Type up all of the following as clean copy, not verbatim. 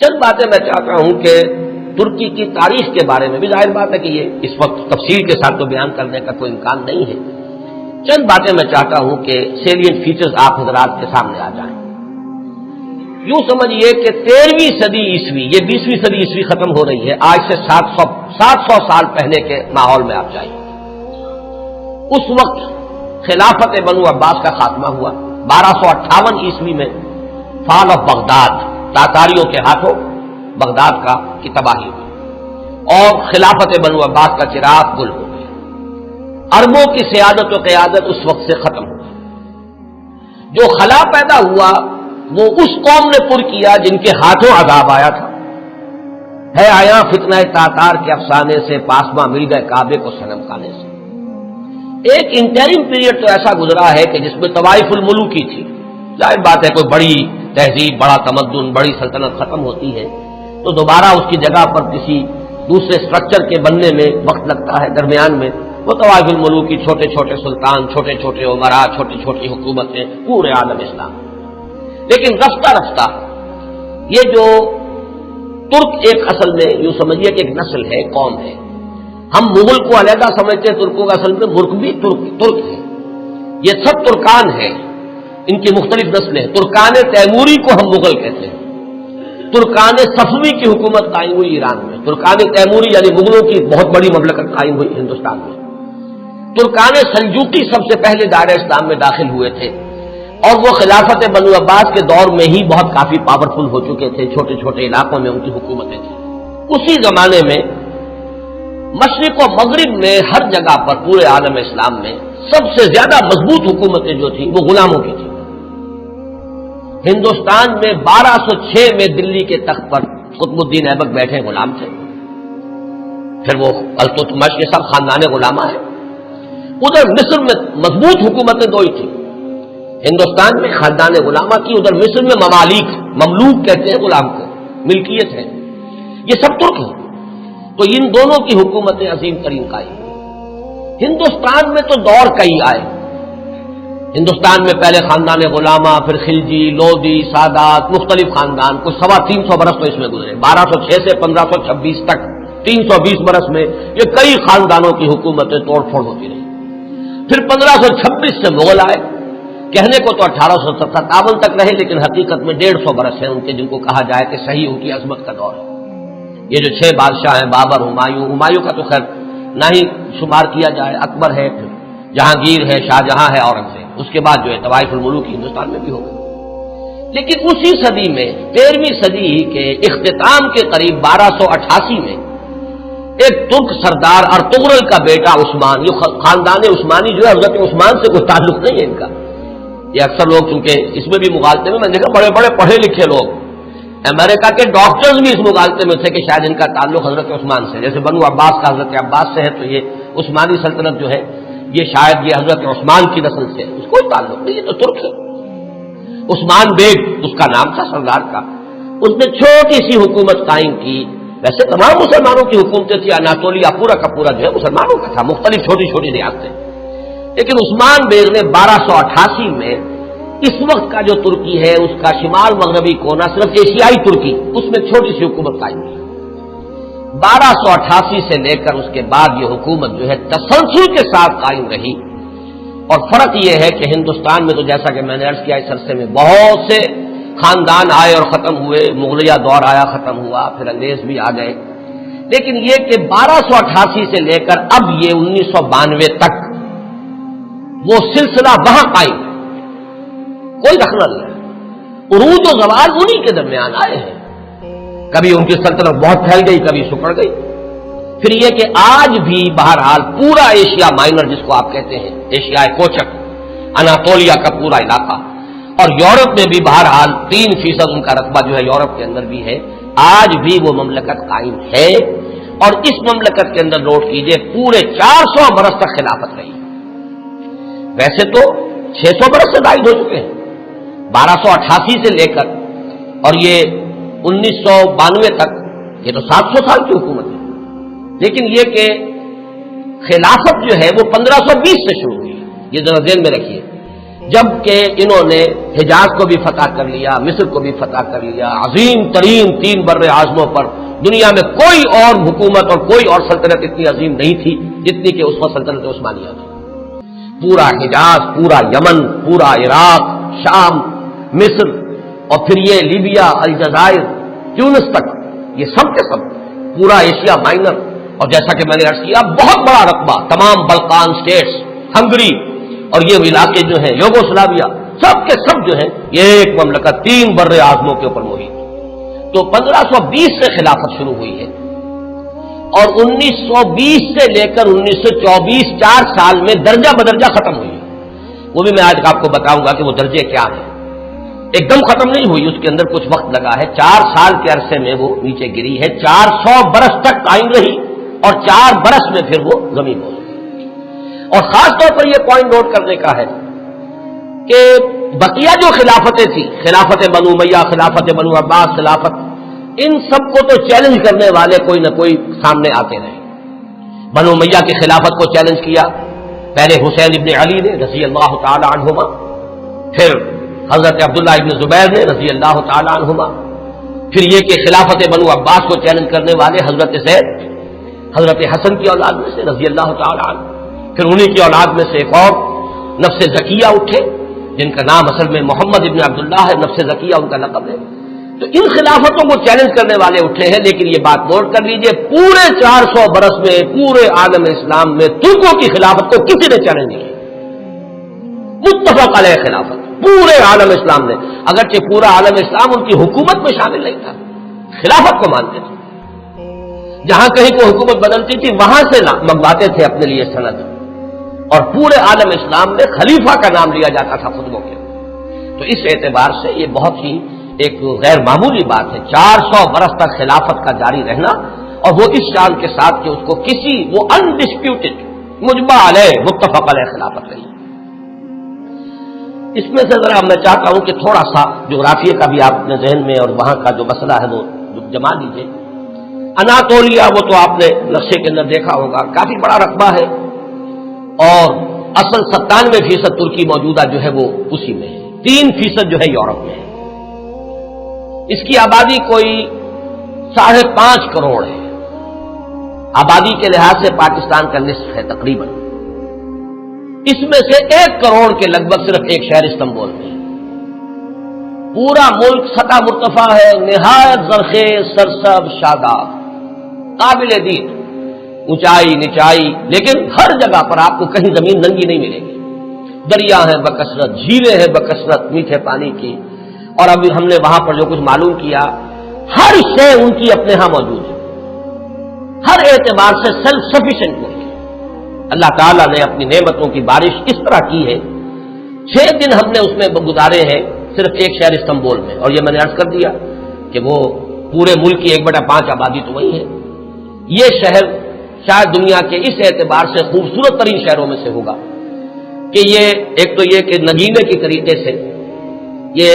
چند باتیں میں چاہتا ہوں کہ ترکی کی تاریخ کے بارے میں بھی ظاہر بات ہے کہ یہ اس وقت تفصیل کے ساتھ تو بیان کرنے کا کوئی امکان نہیں ہے. چند باتیں میں چاہتا ہوں کہ سیلینٹ فیچرز آپ حضرات کے سامنے آ جائیں. یوں سمجھیے کہ 13ویں صدی عیسوی، یہ 20ویں صدی عیسوی ختم ہو رہی ہے، آج سے 700 سال پہلے کے ماحول میں آپ جائیں. اس وقت خلافت بنو عباس کا خاتمہ ہوا. 1258 عیسوی میں فال آف بغداد، تاتاریوں کے ہاتھوں بغداد کی تباہی ہوئی اور خلافت بنو عباس کا چراغ گل ہو گیا. عربوں کی سیادت و قیادت اس وقت سے ختم ہو گئی. جو خلا پیدا ہوا وہ اس قوم نے پر کیا جن کے ہاتھوں عذاب آیا تھا. ہے آیا فتنہ تاتار کے افسانے سے، پاسما مل گئے کعبے کو صنم کھانے سے. ایک انٹرم پیریڈ تو ایسا گزرا ہے کہ جس میں طوائف الملوکی تھی. ظاہر بات ہے کوئی بڑی تہذیب، بڑا تمدن، بڑی سلطنت ختم ہوتی ہے تو دوبارہ اس کی جگہ پر کسی دوسرے سٹرکچر کے بننے میں وقت لگتا ہے. درمیان میں وہ طوائف الملوکی، چھوٹے چھوٹے سلطان، چھوٹے چھوٹے عمرا، چھوٹی چھوٹی حکومتیں پورے عالم اسلام. لیکن رفتہ رفتہ یہ جو ترک ایک اصل میں یوں سمجھیے کہ ایک نسل ہے، قوم ہے. ہم مغل کو علیحدہ سمجھتے ہیں، ترکوں کا اصل میں ملک بھی ترک ہے. یہ سب ترکان ہیں، ان کی مختلف نسلیں. ترکان تیموری کو ہم مغل کہتے ہیں. ترکان صفوی کی حکومت قائم ہوئی ایران میں. ترکان تیموری یعنی مغلوں کی بہت بڑی مملکت قائم ہوئی ہندوستان میں. ترکان سلجوقی سب سے پہلے دائرہ اسلام میں داخل ہوئے تھے اور وہ خلافت بنو عباس کے دور میں ہی بہت کافی پاورفل ہو چکے تھے. چھوٹے چھوٹے علاقوں میں ان کی حکومتیں تھیں. اسی زمانے میں مشرق و مغرب میں ہر جگہ پر پورے عالم اسلام میں سب سے زیادہ مضبوط حکومتیں جو تھیں وہ غلاموں کی تھیں. ہندوستان میں 1206 میں دلی کے تخت پر قطب الدین ایبک بیٹھے غلام تھے. پھر وہ التتمش کے سب خاندان غلامہ ہیں. ادھر مصر میں مضبوط حکومتیں دو ہی تھیں. ہندوستان میں خاندان غلامہ کی، ادھر مصر میں مملوک کہتے ہیں غلام کو، ملکیت ہے. یہ سب ترک ہیں. تو ان دونوں کی حکومتیں عظیم ترین قائم ہوئی. ہندوستان میں تو دور کئی آئے. ہندوستان میں پہلے خاندان غلامہ، پھر خلجی، لودھی، سادات، مختلف خاندان، کچھ 325 برس تو اس میں گزرے. 1206 سے 1526 تک 320 برس میں یہ کئی خاندانوں کی حکومتیں توڑ پھوڑ ہوتی رہی. پھر 1526 سے مغل آئے. کہنے کو تو 1857 تک رہے، لیکن حقیقت میں 150 برس ہیں ان کے، جن کو کہا جائے کہ صحیح ان کی عظمت کا دور ہے. یہ جو 6 بادشاہ ہیں، بابر، ہمایوں کا تو خیر نہ ہی شمار کیا جائے، اکبر ہے، پھر جہانگیر ہے، شاہجہاں ہے، اورنگزیب. اس کے بعد جو ہے طوائف الملوک ہندوستان میں بھی ہو گئے. لیکن اسی صدی میں 13ویں صدی کے اختتام کے قریب 1288 میں ایک ترک سردار ارطغرل کا بیٹا عثمان، یہ خاندان عثمانی جو ہے حضرت عثمان سے کوئی تعلق نہیں ہے ان کا. یہ اکثر لوگ چونکہ اس میں بھی مغالطے میں دیکھا بڑے بڑے پڑھے لکھے لوگ، امریکہ کے ڈاکٹرز بھی اس مغالطے میں تھے کہ شاید ان کا تعلق حضرت عثمان سے، جیسے بنو عباس کا حضرت عباس سے ہے تو یہ عثمانی سلطنت جو ہے یہ شاید یہ حضرت عثمان کی نسل سے، اس کوئی تعلق نہیں، یہ تو ترک ہے. عثمان بیگ اس کا نام تھا سردار کا. اس نے چھوٹی سی حکومت قائم کی. ویسے تمام مسلمانوں کی حکومتیں تھیں، اناطولیہ پورا کا پورا جو ہے مسلمانوں کا تھا، مختلف چھوٹی چھوٹی ریاستیں. لیکن عثمان بیگ نے 1288 میں اس وقت کا جو ترکی ہے اس کا شمال مغربی کونا، صرف ایشیائی ترکی، اس میں چھوٹی سی حکومت قائم کی. 1288 سے لے کر اس کے بعد یہ حکومت جو ہے تسلسل کے ساتھ قائم رہی. اور فرق یہ ہے کہ ہندوستان میں تو جیسا کہ میں نے عرض کیا اس عرصے میں بہت سے خاندان آئے اور ختم ہوئے. مغلیہ دور آیا، ختم ہوا، پھر انگریز بھی آ گئے. لیکن یہ کہ 1288 سے لے کر اب یہ 1992 تک وہ سلسلہ وہاں قائم، کوئی دخل نہیں. عروج و زوال انہی کے درمیان آئے ہیں. کبھی ان کی سلطنت بہت پھیل گئی، کبھی سکڑ گئی. پھر یہ کہ آج بھی بہرحال پورا ایشیا مائنر جس کو آپ کہتے ہیں، ایشیا کوچک، اناطولیہ کا پورا علاقہ، اور یورپ میں بھی بہرحال 3% ان کا رقبہ جو ہے یورپ کے اندر بھی ہے. آج بھی وہ مملکت قائم ہے. اور اس مملکت کے اندر نوٹ کیجئے پورے 400 برس تک خلافت رہی. ویسے تو 600 برس سے زائد ہو چکے ہیں 1288 سے لے کر، اور یہ 1992 تک، یہ تو 700 سال کی حکومت ہے. لیکن یہ کہ خلافت جو ہے وہ 1520 سے شروع ہوئی. یہ ذرا ذہن میں رکھیے جبکہ انہوں نے حجاز کو بھی فتح کر لیا، مصر کو بھی فتح کر لیا، عظیم ترین 3 بر اعظموں پر دنیا میں کوئی اور حکومت اور کوئی اور سلطنت اتنی عظیم نہیں تھی جتنی کہ اس وقت سلطنت عثمانیہ تھی۔ پورا حجاز، پورا یمن، پورا عراق، شام، مصر، اور پھر یہ لیبیا، الجزائر، تیونس تک، یہ سب کے سب پورا ایشیا مائنر، اور جیسا کہ میں نے عرض کیا بہت بڑا رقبہ، تمام بلقان سٹیٹس، ہنگری اور یہ علاقے جو ہیں یوگوسلاویا، سب کے سب جو ہیں یہ ایک مملکت 3 بر اعظموں کے اوپر محیط۔ تو 1520 سے خلافت شروع ہوئی ہے اور 1920 سے لے کر 1924 4 سال میں درجہ بدرجہ ختم ہوئی ہے۔ وہ بھی میں آج آپ کو بتاؤں گا کہ وہ درجے کیا ہیں۔ ایک دم ختم نہیں ہوئی، اس کے اندر کچھ وقت لگا ہے۔ 4 سال کے عرصے میں وہ نیچے گری ہے، 400 برس تک قائم رہی اور 4 برس میں پھر وہ زمین ہو گئی۔ اور خاص طور پر یہ پوائنٹ نوٹ کرنے کا ہے کہ بقیہ جو خلافتیں تھیں، خلافت بنو امیہ، خلافت بنو عباس، خلافت، ان سب کو تو چیلنج کرنے والے کوئی نہ کوئی سامنے آتے رہے۔ بنو امیہ کی خلافت کو چیلنج کیا پہلے حسین ابن علی نے رضی اللہ تعالی عنہما، پھر حضرت عبداللہ ابن زبیر نے رضی اللہ تعالی عنہما، پھر یہ کہ خلافت بنو عباس کو چیلنج کرنے والے حضرت زید، حضرت حسن کی اولاد میں سے رضی اللہ تعالی عنہ، پھر انہی کی اولاد میں سے ایک اور نفس زکیہ اٹھے جن کا نام اصل میں محمد ابن عبداللہ ہے، نفس زکیہ ان کا لقب ہے۔ تو ان خلافتوں کو چیلنج کرنے والے اٹھے ہیں، لیکن یہ بات نوٹ کر لیجئے پورے 400 برس میں پورے عالم اسلام میں ترکوں کی خلافت کو کسی نے چیلنج نہیں کیا۔ متفق علیہ خلافت پورے عالم اسلام نے، اگرچہ پورا عالم اسلام ان کی حکومت میں شامل نہیں تھا، خلافت کو مانتے تھے۔ جہاں کہیں کو حکومت بدلتی تھی وہاں سے منگواتے تھے اپنے لیے سند، اور پورے عالم اسلام میں خلیفہ کا نام لیا جاتا تھا خطبوں کے۔ تو اس اعتبار سے یہ بہت ہی ایک غیر معمولی بات ہے، 400 برس تک خلافت کا جاری رہنا، اور وہ اس شان کے ساتھ کہ اس کو کسی وہ انڈسپیوٹڈ مجمع علیہ متفق علیہ خلافت رہی۔ اس میں سے ذرا میں چاہتا ہوں کہ تھوڑا سا جغرافیہ کا بھی آپ اپنے ذہن میں اور وہاں کا جو مسئلہ ہے وہ جما لیجیے۔ اناطولیہ وہ تو آپ نے نقشے کے اندر دیکھا ہوگا، کافی بڑا رقبہ ہے، اور اصل 97% ترکی موجودہ جو ہے وہ اسی میں ہے، 3% جو ہے یورپ میں ہے۔ اس کی آبادی کوئی 5.5 کروڑ ہے، آبادی کے لحاظ سے پاکستان کا نصف ہے تقریباً۔ اس میں سے 1 کروڑ کے لگ بھگ صرف ایک شہر استنبول میں ہے۔ پورا ملک سطح مرتفع ہے، نہایت زرخیز، سرسب، شاداب، قابل دید، اونچائی نچائی، لیکن ہر جگہ پر آپ کو کہیں زمین ننگی نہیں ملے گی۔ دریا ہیں بکثرت، جھیلیں ہیں بکثرت میٹھے پانی کی، اور ابھی ہم نے وہاں پر جو کچھ معلوم کیا ہر شے ان کی اپنے ہاں موجود ہے، ہر اعتبار سے سیلف سفیشینٹ ملک ہے۔ اللہ تعالیٰ نے اپنی نعمتوں کی بارش اس طرح کی ہے، 6 دن ہم نے اس میں گزارے ہیں صرف ایک شہر استنبول میں، اور یہ میں نے عرض کر دیا کہ وہ پورے ملک کی 1/5 آبادی تو وہی ہے۔ یہ شہر شاید دنیا کے اس اعتبار سے خوبصورت ترین شہروں میں سے ہوگا کہ یہ ایک تو یہ کہ نگینے کی طریقے سے یہ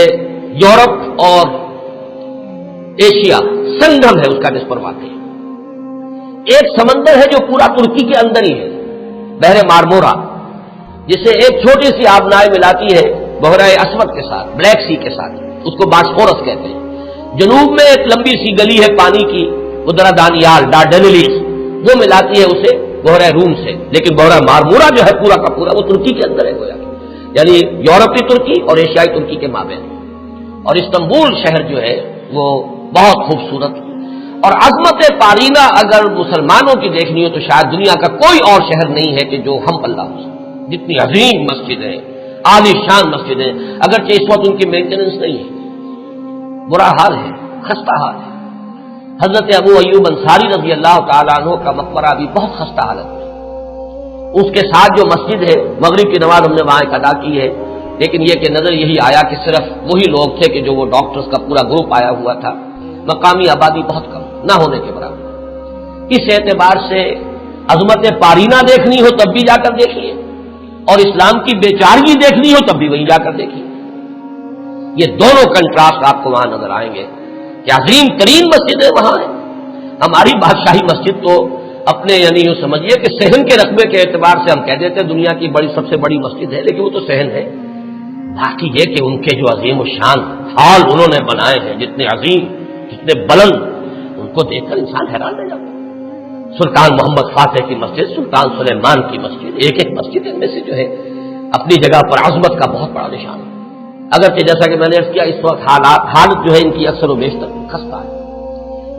یورپ اور ایشیا سنگم ہے، اس کا نس پر واقع ہے۔ ایک سمندر ہے جو پورا ترکی کے اندر ہی ہے، بحر مارمورا، جسے ایک چھوٹی سی آبنائے ملاتی ہے بحیرہ اسود کے ساتھ، بلیک سی کے ساتھ، اس کو باسفورس کہتے ہیں۔ جنوب میں ایک لمبی سی گلی ہے پانی کی، ادرا دانیال ڈارڈنیلیز، وہ ملاتی ہے اسے بحیرہ روم سے، لیکن بحیرہ مارمورا جو ہے پورا کا پورا وہ ترکی کے اندر ہے گویا، یعنی یورپی ترکی اور ایشیائی ترکی کے مابین۔ اور استنبول شہر جو ہے وہ بہت خوبصورت، اور عظمت پارینہ اگر مسلمانوں کی دیکھنی ہو تو شاید دنیا کا کوئی اور شہر نہیں ہے کہ جو ہم پلہ ہو سکے۔ جتنی عظیم مسجد ہے، عالی شان مسجد ہے، اگرچہ اس وقت ان کی مینٹیننس نہیں ہے، برا حال ہے، خستہ حال ہے۔ حضرت ابو ایوب انصاری رضی اللہ تعالیٰ عنہ کا مقبرہ بھی بہت خستہ حالت ہے، اس کے ساتھ جو مسجد ہے، مغرب کی نماز ہم نے وہاں ایک ادا کی ہے، لیکن یہ کہ نظر یہی آیا کہ صرف وہی لوگ تھے کہ جو وہ ڈاکٹرز کا پورا گروپ آیا ہوا تھا، مقامی آبادی بہت کم، نہ ہونے کے برابر۔ اس اعتبار سے عظمت پارینہ دیکھنی ہو تب بھی جا کر دیکھیے، اور اسلام کی بیچارگی دیکھنی ہو تب بھی وہیں جا کر دیکھیے۔ یہ دونوں کنٹراسٹ آپ کو وہاں نظر آئیں گے کہ عظیم ترین مسجدیں وہاں ہیں۔ ہماری بادشاہی مسجد تو اپنے یعنی یوں سمجھیے کہ صحن کے رقبے کے اعتبار سے ہم کہہ دیتے ہیں دنیا کی بڑی سب سے بڑی مسجد ہے، لیکن وہ تو صحن ہے، باقی یہ کہ ان کے جو عظیم و شان ہال انہوں نے بنائے ہیں، جتنے عظیم، جتنے بلند، ان کو دیکھ کر انسان حیران رہ جاتا ہے۔ سلطان محمد فاتح کی مسجد، سلطان سلیمان کی مسجد، ایک ایک مسجد ان میں سے جو ہے اپنی جگہ پر عظمت کا بہت بڑا نشان ہے۔ اگرچہ جیسا کہ میں نے عرض کیا اس وقت حالت جو ہے ان کی اکثر و بیشتر خستہ ہے۔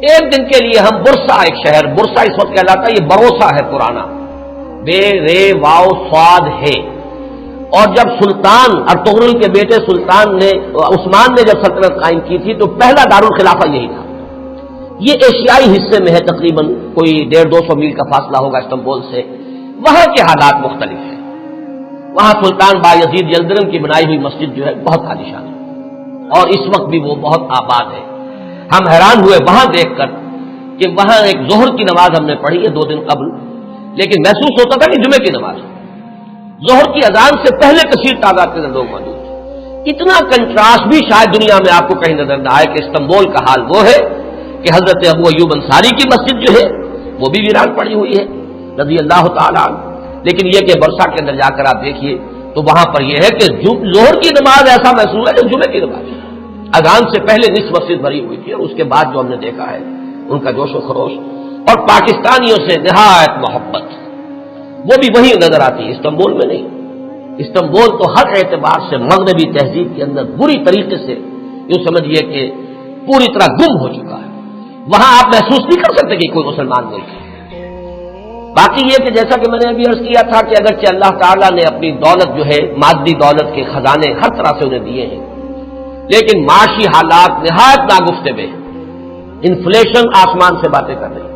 ایک دن کے لیے ہم برسا، ایک شہر برسا اس وقت کہلاتا ہے، یہ بروسا ہے پرانا، بے رے واو صاد ہے۔ اور جب سلطان ارطغرل کے بیٹے سلطان نے عثمان نے جب سلطنت قائم کی تھی تو پہلا دارالخلافہ یہی تھا۔ یہ ایشیائی حصے میں ہے، تقریباً کوئی 150-200 میل کا فاصلہ ہوگا استنبول سے۔ وہاں کے حالات مختلف ہیں۔ وہاں سلطان بایزید یلدرم کی بنائی ہوئی مسجد جو ہے بہت عالیشان ہے، اور اس وقت بھی وہ بہت آباد ہے۔ ہم حیران ہوئے وہاں دیکھ کر کہ وہاں ایک ظہر کی نماز ہم نے پڑھی ہے 2 دن قبل، لیکن محسوس ہوتا تھا کہ جمعے کی نماز ہے۔ ظہر کی اذان سے پہلے کثیر تعداد کے لوگ موجود تھے۔ اتنا کنٹراسٹ بھی شاید دنیا میں آپ کو کہیں نظر نہ آئے کہ استنبول کا حال وہ ہے کہ حضرت ابو ایوب انصاری کی مسجد جو ہے وہ بھی ویران پڑی ہوئی ہے رضی اللہ تعالیٰ عنہ۔ لیکن یہ کہ برسا کے اندر جا کر آپ دیکھیے تو وہاں پر یہ ہے کہ ظہر کی نماز ایسا محسوس ہے کہ جمعے کی نماز ہے۔ اذان سے پہلے نصف مسجد بھری ہوئی تھی، اور اس کے بعد جو ہم نے دیکھا ہے ان کا جوش و خروش اور پاکستانیوں سے نہایت محبت، وہ بھی وہی نظر آتی ہے، استنبول میں نہیں۔ استنبول تو ہر اعتبار سے مغربی تہذیب کے اندر بری طریقے سے یوں سمجھیے کہ پوری طرح گم ہو چکا ہے۔ وہاں آپ محسوس نہیں کر سکتے کہ کوئی مسلمان ملک ہے۔ باقی یہ کہ جیسا کہ میں نے ابھی عرض کیا تھا کہ اگرچہ اللہ تعالیٰ نے اپنی دولت جو ہے مادی دولت کے خزانے ہر طرح سے انہیں دیے ہیں، لیکن معاشی حالات نہایت ناگفتہ ہیں۔ انفلیشن آسمان سے باتیں کر رہی ہے،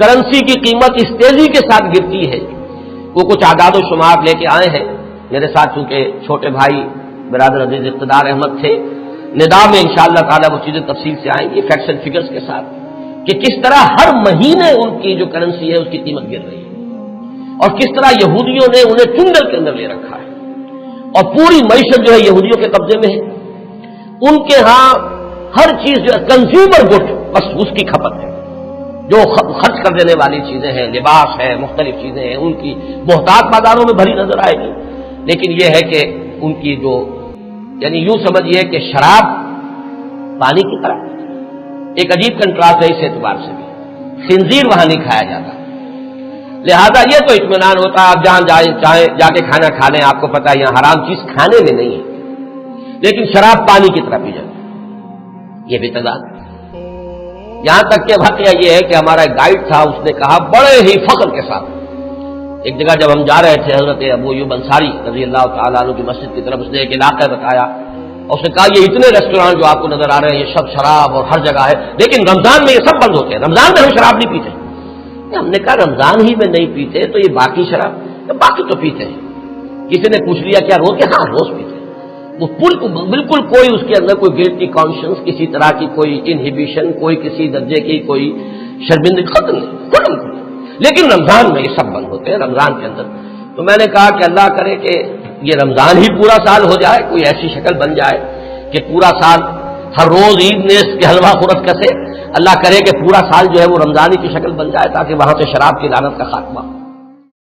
کرنسی کی قیمت اس تیزی کے ساتھ گرتی ہے۔ وہ کچھ اعداد و شمار لے کے آئے ہیں میرے ساتھ، چونکہ چھوٹے بھائی برادر عزیز اقتدار احمد تھے، ندا میں انشاءاللہ تعالیٰ وہ چیزیں تفصیل سے آئیں گی فیکٹس اینڈ فگرز کے ساتھ، کہ کس طرح ہر مہینے ان کی جو کرنسی ہے اس کی قیمت گر رہی ہے، اور کس طرح یہودیوں نے انہیں چنگل کے اندر لے رکھا ہے، اور پوری معیشت جو ہے یہودیوں کے قبضے میں ہے۔ ان کے ہاں ہر چیز جو ہے کنزیومر گڈ، بس اس کی کھپت ہے، جو خرچ کر دینے والی چیزیں ہیں، لباس ہے، مختلف چیزیں ہیں، ان کی محتاط بازاروں میں بھری نظر آئے گی۔ لیکن یہ ہے کہ ان کی جو یعنی یوں سمجھیے کہ شراب پانی کی طرح، ایک عجیب کنٹراسٹ ہے اس اعتبار سے بھی، خنزیر وہاں نہیں کھایا جاتا، لہذا یہ تو اطمینان ہوتا ہے آپ جہاں چاہیں جا کے کھانا کھا لیں، آپ کو پتا ہے یہاں حرام چیز کھانے میں نہیں ہے، لیکن شراب پانی کی طرح پی جاتی ہے۔ یہ بھی تضاد، یہاں تک کہ واقعہ یہ ہے کہ ہمارا ایک گائیڈ تھا، اس نے کہا بڑے ہی فخر کے ساتھ، ایک جگہ جب ہم جا رہے تھے حضرت ابو ایوب انصاری رضی اللہ تعالیٰ عنہ کی مسجد کی طرف، اس نے ایک علاقہ بتایا اور اس نے کہا یہ اتنے ریسٹورانٹ جو آپ کو نظر آ رہے ہیں یہ سب شراب اور ہر جگہ ہے، لیکن رمضان میں یہ سب بند ہوتے ہیں، رمضان میں ہم شراب نہیں پیتے۔ ہم نے کہا رمضان ہی میں نہیں پیتے تو یہ باقی شراب، باقی تو پیتے ہیں۔ کسی نے پوچھ لیا کیا روز کے؟ ہاں روز پیتے ہیں۔ وہ بالکل کوئی اس کے اندر کوئی گلٹی کانشنس، کسی طرح کی کوئی انہیبیشن، کوئی کسی درجے کی کوئی شرمندگی ختم نہیں، لیکن رمضان میں یہ سب بند ہوتے ہیں رمضان کے اندر۔ تو میں نے کہا کہ اللہ کرے کہ یہ رمضان ہی پورا سال ہو جائے، کوئی ایسی شکل بن جائے کہ پورا سال ہر روز عید نیز کے حلوہ خورت کسے، اللہ کرے کہ پورا سال جو ہے وہ رمضانی کی شکل بن جائے، تاکہ وہاں سے شراب کی لعنت کا خاتمہ ہو۔